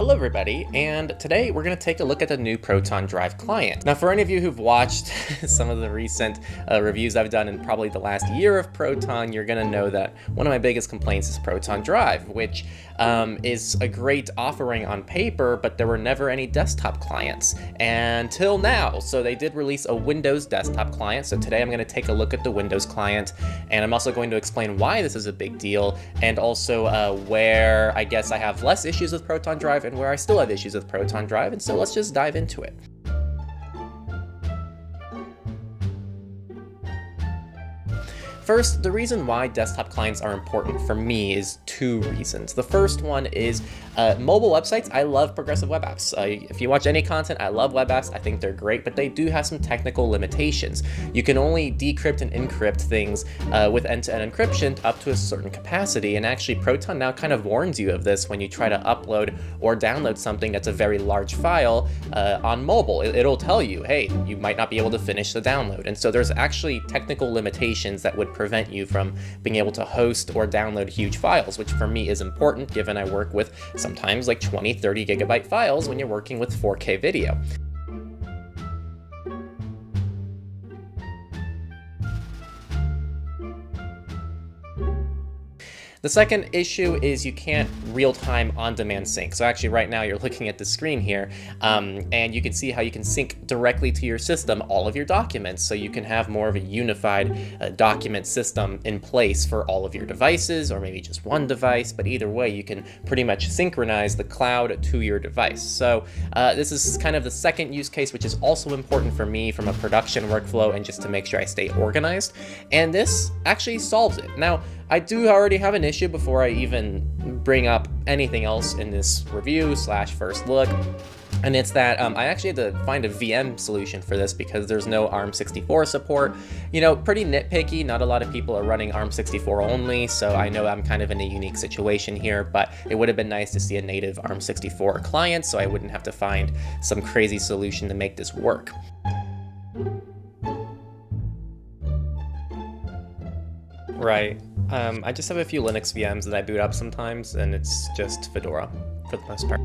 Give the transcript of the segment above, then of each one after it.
Hello everybody, and today we're going to take a look at the new Proton Drive client. Now for any of you who've watched some of the recent reviews I've done in probably the last year of Proton, you're going to know that one of my biggest complaints is Proton Drive, which is a great offering on paper, but there were never any desktop clients until now. So they did release a Windows desktop client, so today I'm going to take a look at the Windows client, and I'm also going to explain why this is a big deal, and also where I guess I have less issues with Proton Drive and where I still have issues with Proton Drive, and so let's just dive into it. First, the reason why desktop clients are important for me is two reasons. The first one is mobile websites. I love progressive web apps. If you watch any content, I love web apps. I think they're great, but they do have some technical limitations. You can only decrypt and encrypt things with end-to-end encryption up to a certain capacity, and actually Proton now kind of warns you of this when you try to upload or download something that's a very large file on mobile. It'll tell you, hey, you might not be able to finish the download. And so there's actually technical limitations that would prevent you from being able to host or download huge files, which for me is important given I work with sometimes like 20, 30 gigabyte files when you're working with 4K video. The second issue is you can't real-time on-demand sync. So actually right now you're looking at the screen here, and you can see how you can sync directly to your system all of your documents, so you can have more of a unified document system in place for all of your devices, or maybe just one device, but either way you can pretty much synchronize the cloud to your device. So this is kind of the second use case, which is also important for me from a production workflow and just to make sure I stay organized, and this actually solves it. Now, I do already have an issue before I even bring up anything else in this review slash first look, and it's that I actually had to find a VM solution for this because there's no ARM64 support. You know, pretty nitpicky, not a lot of people are running ARM64 only, so I know I'm kind of in a unique situation here, but it would have been nice to see a native ARM64 client so I wouldn't have to find some crazy solution to make this work. Right. I just have a few Linux VMs that I boot up sometimes, and it's just Fedora for the most part.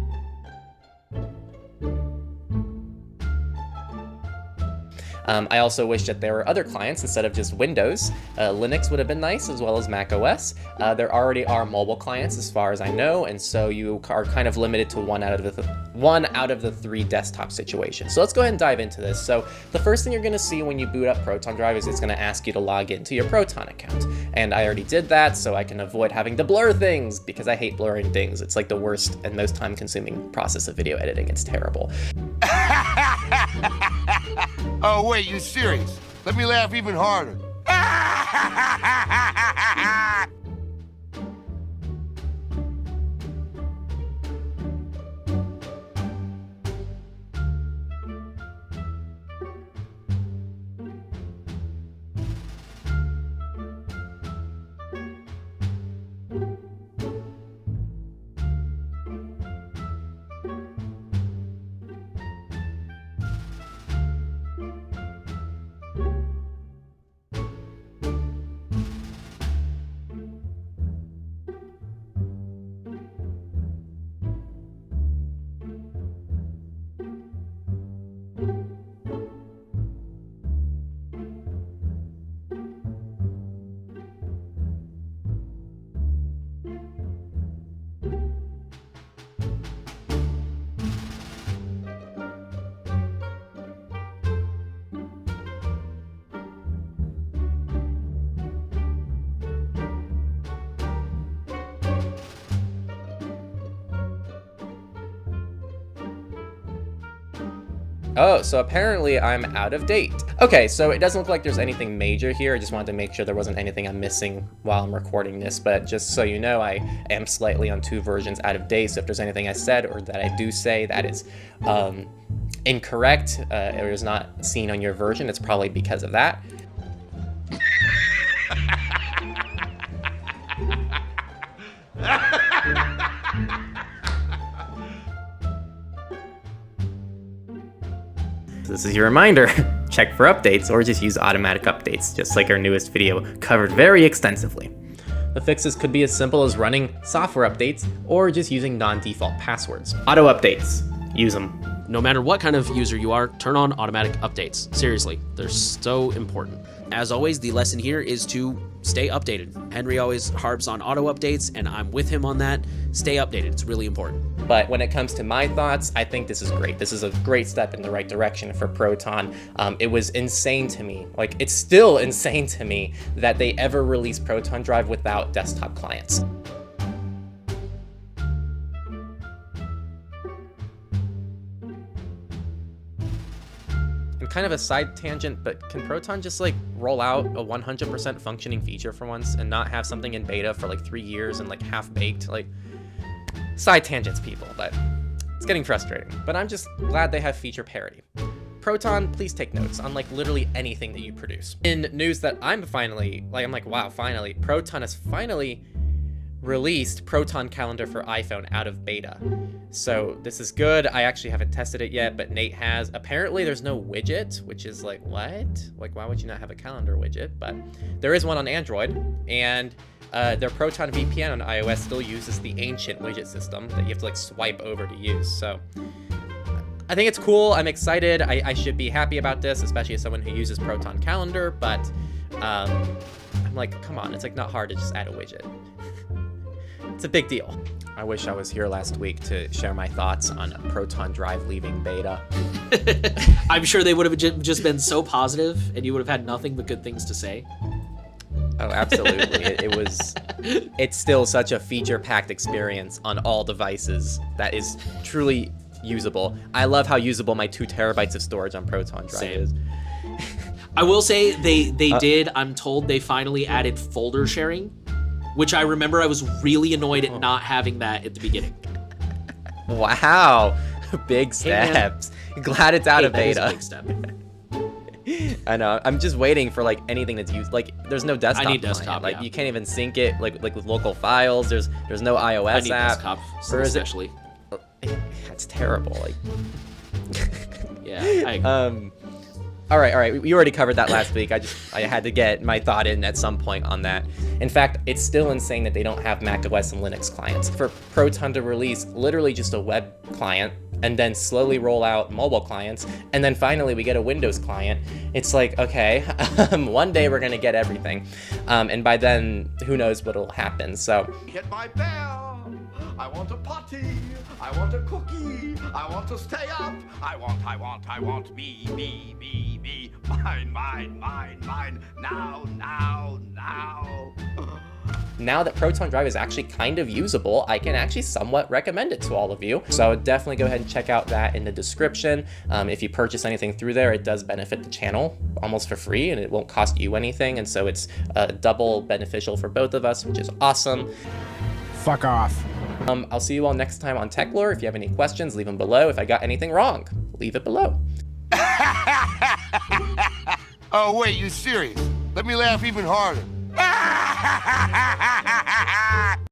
I also wish that there were other clients instead of just Windows. Linux would have been nice, as well as Mac OS. There already are mobile clients as far as I know, and so you are kind of limited to one out of the three desktop situations. So let's go ahead and dive into this. So the first thing you're going to see when you boot up Proton Drive is it's going to ask you to log into your Proton account. And I already did that, so I can avoid having to blur things, because I hate blurring things. It's like the worst and most time-consuming process of video editing. It's terrible. Oh, wait, you serious? Let me laugh even harder. Oh, so apparently I'm out of date. Okay, so it doesn't look like there's anything major here. I just wanted to make sure there wasn't anything I'm missing while I'm recording this, but just so you know, I am slightly on 2 versions out of date, so if there's anything I said or that I do say that is incorrect or is not seen on your version, it's probably because of that. This is your reminder, check for updates or just use automatic updates, just like our newest video covered very extensively. The fixes could be as simple as running software updates or just using non-default passwords. Auto updates, use them. No matter what kind of user you are, turn on automatic updates. Seriously, they're so important. As always, the lesson here is to stay updated. Henry always harps on auto updates, and I'm with him on that. Stay updated, it's really important. But when it comes to my thoughts, I think this is great. This is a great step in the right direction for Proton. It was insane to me, like it's still insane to me that they ever released Proton Drive without desktop clients. And kind of a side tangent, but can Proton just like roll out a 100% functioning feature for once and not have something in beta for like 3 years and like half baked? Like, side tangents, people, but it's getting frustrating. But I'm just glad they have feature parity. Proton, please take notes on like literally anything that you produce. In news that I'm like, wow, finally, Proton has finally released Proton Calendar for iPhone out of beta. So this is good. I actually haven't tested it yet, but Nate has. Apparently there's no widget, which is like, what? Like, why would you not have a calendar widget? But there is one on Android, and their Proton VPN on iOS still uses the ancient widget system that you have to like swipe over to use. So I think it's cool. I'm excited. I should be happy about this, especially as someone who uses Proton Calendar, but I'm like, come on, it's like not hard to just add a widget. It's a big deal. I wish I was here last week to share my thoughts on Proton Drive leaving beta. I'm sure they would have just been so positive, and you would have had nothing but good things to say. Oh, absolutely. It's still such a feature-packed experience on all devices that is truly usable. I love how usable my 2 terabytes of storage on Proton Drive is. I will say they did, I'm told they finally added folder sharing, which I remember I was really annoyed at not having that at the beginning. Wow. Big steps. Glad it's out of beta. That is a big step. I know. I'm just waiting for like anything that's used. Like, there's no desktop. I need desktop. Like, yeah. you can't even sync it like with local files. There's no iOS I need app. desktop, Or is it- especially. That's terrible. Like, Yeah. I agree. All right. We already covered that last week. I had to get my thought in at some point on that. In fact, it's still insane that they don't have macOS and Linux clients. For Proton to release literally just a web client and then slowly roll out mobile clients, and then finally we get a Windows client, it's like, okay, one day we're gonna get everything. And by then, who knows what'll happen. So Hit my bell. I want a potty. I want a cookie. I want to stay up. I want me. Mine. Now. now that Proton Drive is actually kind of usable, I can actually somewhat recommend it to all of you. So I would definitely go ahead and check out that in the description. If you purchase anything through there, it does benefit the channel almost for free, and it won't cost you anything. And so it's double beneficial for both of us, which is awesome. Fuck off. I'll see you all next time on Techlore. If you have any questions, leave them below. If I got anything wrong, leave it below. Oh, wait, you serious? Let me laugh even harder.